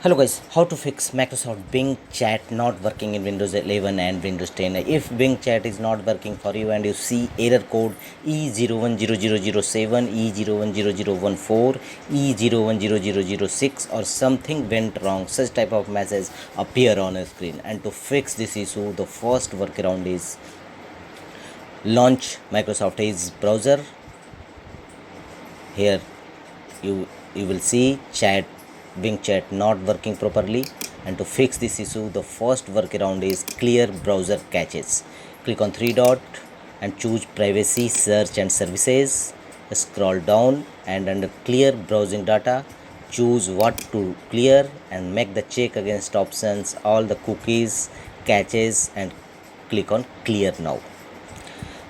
Hello guys, how to fix Microsoft Bing chat not working in Windows 11 and Windows 10. If Bing chat is not working for you and you see error code E010007, E010014, E010006 or something went wrong, such type of message appear on a screen. And to fix this issue, the first workaround is launch Microsoft Edge browser. Here you will see Bing chat not working properly, and to fix this issue the first workaround is clear browser caches. Click on three dot and choose privacy, search and services. Scroll down and under clear browsing data choose what to clear and make the check against options all the cookies, caches, and click on clear now.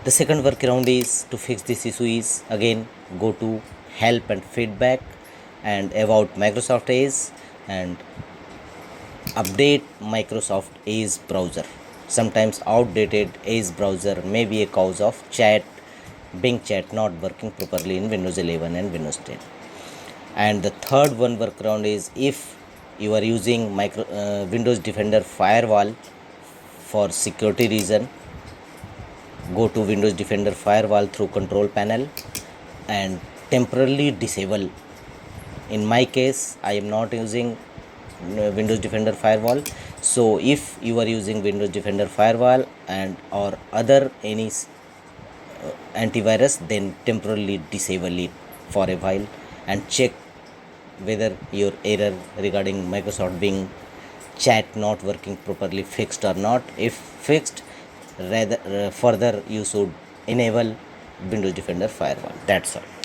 The second workaround is to fix this issue is again go to help and feedback and about Microsoft Edge and update Microsoft Edge browser. Sometimes outdated Edge browser may be a cause of Bing chat not working properly in Windows 11 and Windows 10. And the third one workaround is if you are using Windows Defender Firewall for security reason, go to Windows Defender Firewall through control panel and temporarily disable. In my case, I am not using Windows Defender Firewall. So if you are using Windows Defender Firewall and or other any antivirus, then temporarily disable it for a while and check whether your error regarding Microsoft Bing chat not working properly fixed or not. If fixed, rather further you should enable Windows Defender Firewall. That's all.